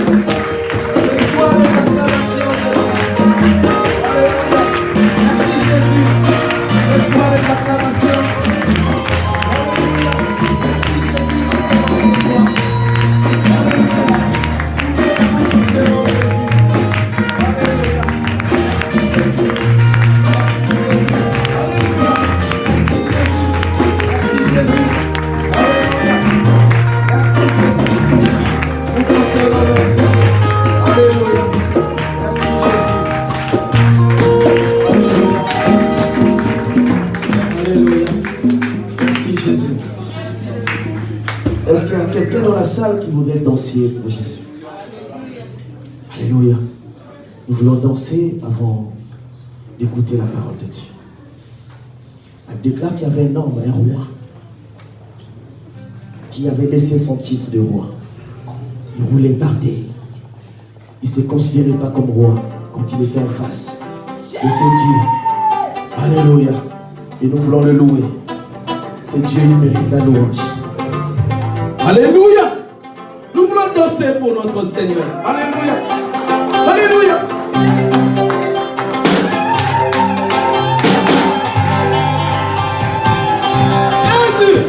Reçois les acclamations, Jésus. Alléluia. Merci, Jésus. Reçois les acclamations. Alléluia. Merci, Jésus. Reçois. Alléluia. Nous te Jésus. Alléluia. Merci, Jésus. Alléluia. Merci, Jésus. Merci, Jésus. Alléluia. Merci, Jésus. Nous pensons l'adoration. Alléluia. Merci, Jésus. Alléluia. Alléluia. Merci, Jésus. Est-ce qu'il y a quelqu'un dans la salle qui voudrait danser pour Jésus? Alléluia. Nous voulons danser avant d'écouter la parole de Dieu. Elle déclare qu'il y avait un homme, un roi, qui avait laissé son titre de roi. Il voulait tarder. Il ne se considérait pas comme roi quand il était en face. Et c'est Dieu. Alléluia. Et nous voulons le louer. C'est Dieu, il mérite la louange. Alléluia. Nous voulons danser pour notre Seigneur. Alléluia. Alléluia. Jésus.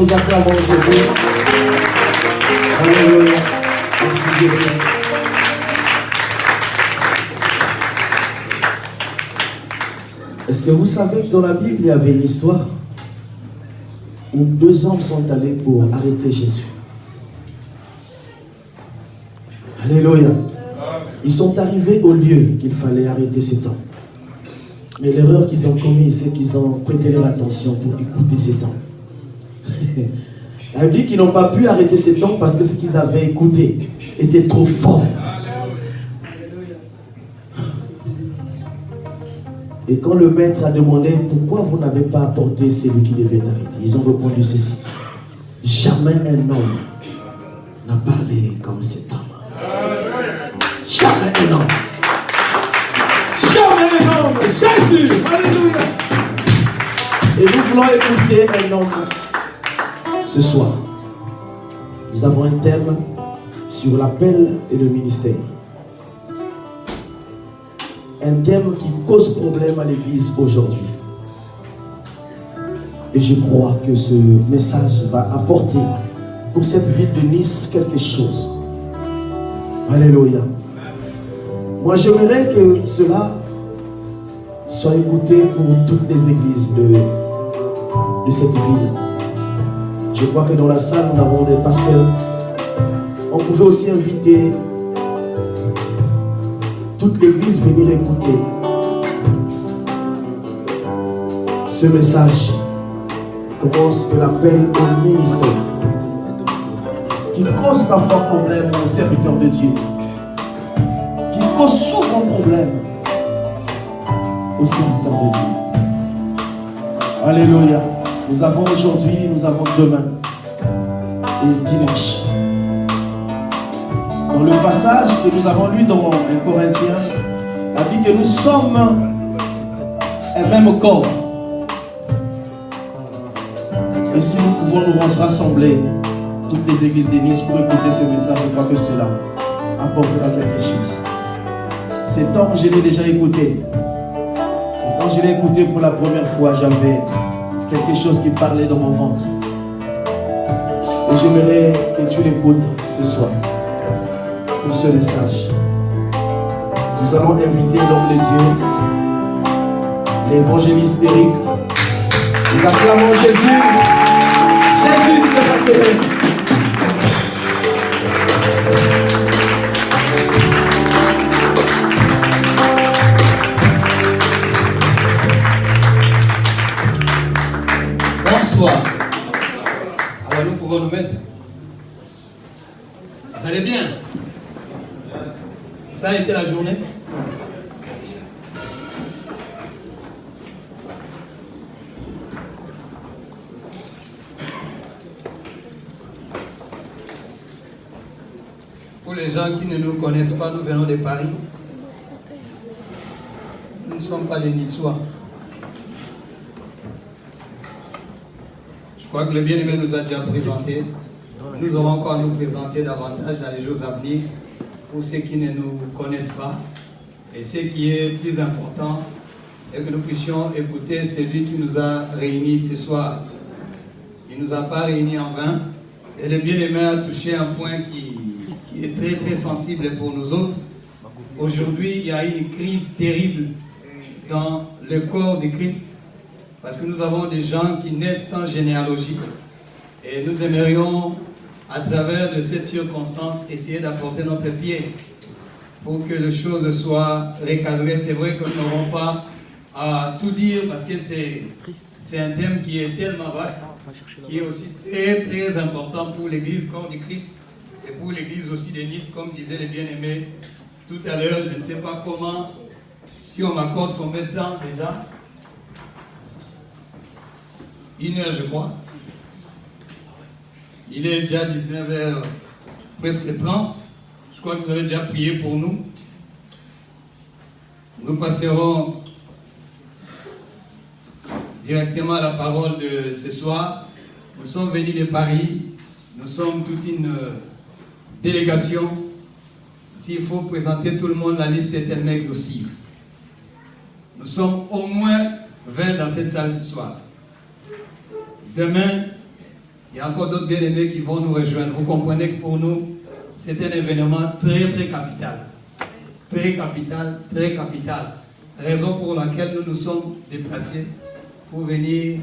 nous acclamons Jésus. Alléluia. Merci Jésus. Est-ce que vous savez que dans la Bible, il y avait une histoire où 2 hommes sont allés pour arrêter Jésus? Alléluia. Ils sont arrivés au lieu qu'il fallait arrêter cet homme. Mais l'erreur qu'ils ont commise, c'est qu'ils ont prêté leur attention pour écouter cet homme. La Bible dit qu'ils n'ont pas pu arrêter cet homme parce que ce qu'ils avaient écouté était trop fort. Et quand le maître a demandé pourquoi vous n'avez pas apporté celui qui devait arrêter, ils ont répondu ceci: jamais un homme n'a parlé comme cet homme. Jamais un homme. Jamais un homme. Jésus. Alléluia. Et nous voulons écouter un homme ce soir. Nous avons un thème sur l'appel et le ministère. Un thème qui cause problème à l'église aujourd'hui. Et je crois que ce message va apporter pour cette ville de Nice quelque chose. Alléluia. Moi, j'aimerais que cela soit écouté pour toutes les églises de cette ville. Je crois que dans la salle, nous avons des pasteurs. On pouvait aussi inviter toute l'église à venir écouter ce message qui commence de l'appel au ministère, qui cause parfois problème aux serviteurs de Dieu, qui cause souvent problème aux serviteurs de Dieu. Alléluia. Nous avons aujourd'hui, nous avons demain et dimanche. Dans le passage que nous avons lu dans 1 Corinthiens, la Bible dit que nous sommes un même corps. Et si nous pouvons nous rassembler, toutes les églises de Nice, pour écouter ce message, je crois que cela apportera quelque chose. Cet homme, je l'ai déjà écouté. Et quand je l'ai écouté pour la première fois, j'avais quelque chose qui parlait dans mon ventre. Et j'aimerais que tu l'écoutes ce soir pour ce message. Nous allons inviter l'homme de Dieu, l'évangéliste Eric. Nous acclamons Jésus. Jésus, tu es appelé. Bonsoir. Alors nous pouvons nous mettre. Vous allez bien? Ça a été la journée? Pour les gens qui ne nous connaissent pas, nous venons de Paris. Nous ne sommes pas des Niçois. Je crois que le bien-aimé nous a déjà présenté. Nous aurons encore à nous présenter davantage dans les jours à venir pour ceux qui ne nous connaissent pas. Et ce qui est plus important est que nous puissions écouter celui qui nous a réunis ce soir. Il ne nous a pas réunis en vain. Et le bien-aimé a touché un point qui est très très sensible pour nous autres. Aujourd'hui, il y a une crise terrible dans le corps de Christ. Parce que nous avons des gens qui naissent sans généalogie. Et nous aimerions, à travers de cette circonstance, essayer d'apporter notre pied pour que les choses soient recadrées. C'est vrai que nous n'aurons pas à tout dire parce que c'est un thème qui est tellement vaste, qui est aussi très très important pour l'Église corps du Christ et pour l'Église aussi de Nice, comme disait le bien-aimé tout à l'heure. Je ne sais pas comment, si on m'accorde combien de temps déjà. 1 heure, je crois. Il est déjà 19h, presque 30. Je crois que vous avez déjà prié pour nous. Nous passerons directement à la parole de ce soir. Nous sommes venus de Paris. Nous sommes toute une délégation. S'il faut présenter tout le monde, la liste est tellement exhaustive. Nous sommes au moins 20 dans cette salle ce soir. Demain, Il y a encore d'autres bien-aimés qui vont nous rejoindre. Vous comprenez que pour nous, c'est un événement très, très capital. Très capital, très capital. Raison pour laquelle nous nous sommes déplacés pour venir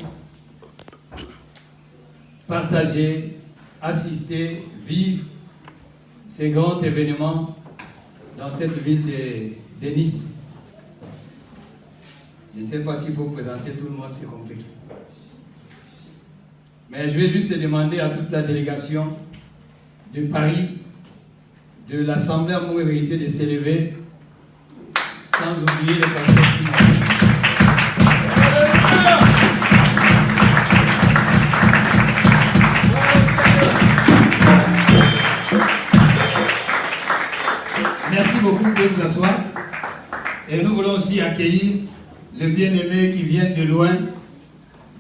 partager, assister, vivre ces grands événements dans cette ville de Nice. Je ne sais pas s'il faut présenter tout le monde, c'est compliqué. Mais je vais juste demander à toute la délégation de Paris, de l'Assemblée Amour et Vérité de s'élever, sans oublier le pasteur Simon. Merci beaucoup de vous asseoir. Et nous voulons aussi accueillir les bien-aimés qui viennent de loin,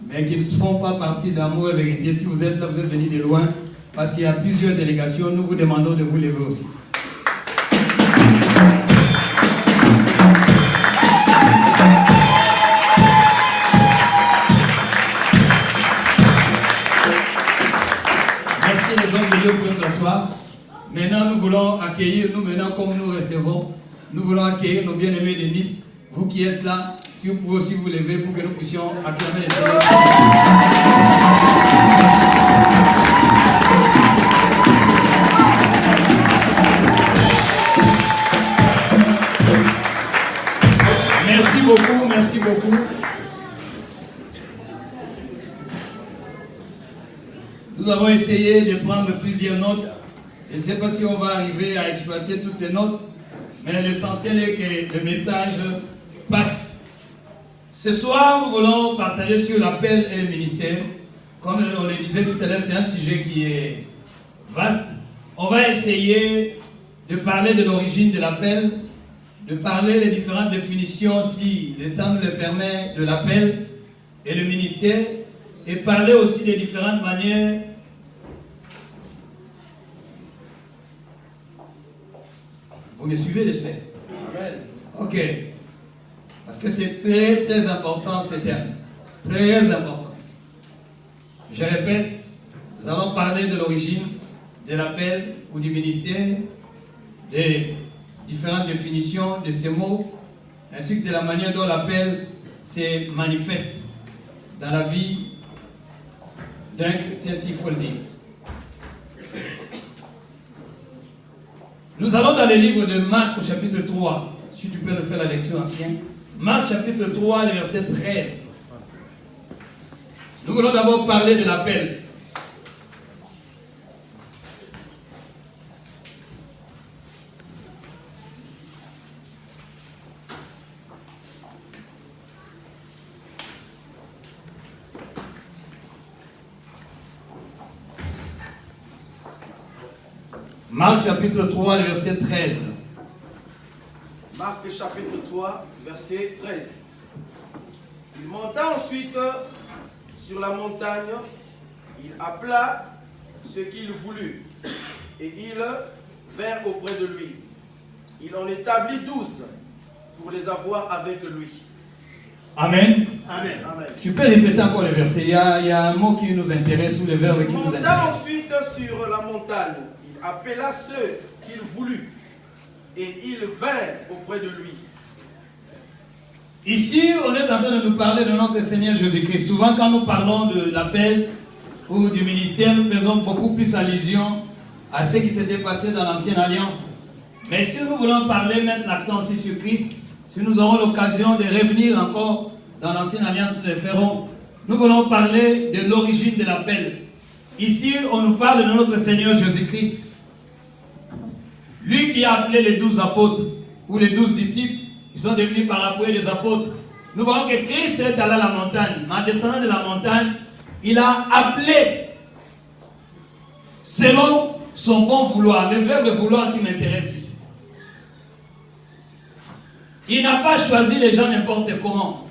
mais qui ne font pas partie d'Amour et Vérité. Si vous êtes là, vous êtes venus de loin, parce qu'il y a plusieurs délégations, nous vous demandons de vous lever aussi. Merci les hommes de Dieu pour vous asseoir. Maintenant, nous voulons accueillir, maintenant comme nous recevons, nous voulons accueillir nos bien-aimés de Nice. Vous qui êtes là, si vous pouvez aussi vous lever pour que nous puissions acclamer les Seigneurs. Merci beaucoup, merci beaucoup. Nous avons essayé de prendre plusieurs notes. Je ne sais pas si on va arriver à exploiter toutes ces notes, mais l'essentiel est que le message passe. Ce soir, nous voulons partager sur l'appel et le ministère. Comme on le disait tout à l'heure, c'est un sujet qui est vaste. On va essayer de parler de l'origine de l'appel, de parler des différentes définitions, si le temps nous le permet, de l'appel et le ministère, et parler aussi des différentes manières Vous me suivez, j'espère? Amen. Ok. Parce que c'est très, très important ce thème. Très important. Je répète, nous allons parler de l'origine de l'appel ou du ministère, des différentes définitions de ces mots, ainsi que de la manière dont l'appel se manifeste dans la vie d'un chrétien, s'il faut le dire. Nous allons dans le livre de Marc au chapitre 3, si tu peux nous faire la lecture ancienne. Marc chapitre 3, le verset 13. Nous voulons d'abord parler de l'appel. Marc chapitre 3, verset 13. Marc chapitre 3, verset 13. Il monta ensuite sur la montagne, il appela ce qu'il voulut, et ils vinrent auprès de lui. Il en établit 12 pour les avoir avec lui. Amen. Amen. Amen. Tu peux répéter encore le verset. Il y a un mot qui nous intéresse ou le verbe qui nous intéresse. Il monta ensuite sur la montagne. Il appela ceux qu'il voulut et ils vinrent auprès de lui. Ici, on est en train de nous parler de notre Seigneur Jésus-Christ. Souvent, quand nous parlons de l'appel ou du ministère, nous faisons beaucoup plus allusion à ce qui s'était passé dans l'Ancienne Alliance. Mais si nous voulons parler, mettre l'accent aussi sur Christ, si nous aurons l'occasion de revenir encore dans l'Ancienne Alliance, nous le ferons. Nous voulons parler de l'origine de l'appel. Ici, on nous parle de notre Seigneur Jésus-Christ. Lui qui a appelé les 12 apôtres, ou les 12 disciples, qui sont devenus par la bouée des apôtres. Nous voyons que Christ est allé à la montagne. Mais en descendant de la montagne, il a appelé selon son bon vouloir. Le verbe vouloir qui m'intéresse ici. Il n'a pas choisi les gens n'importe comment.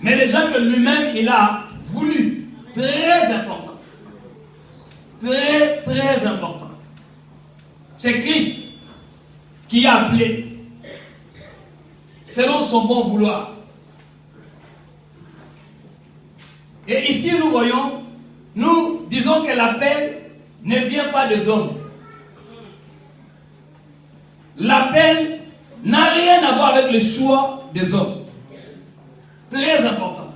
Mais les gens que lui-même, il a voulu. Très important. Très, très important. C'est Christ qui a appelé selon son bon vouloir. Et ici, nous voyons, nous disons disons que l'appel ne vient pas des hommes. L'appel n'a rien à voir avec le choix des hommes. Très important.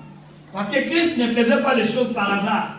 Parce que Christ ne faisait pas les choses par hasard.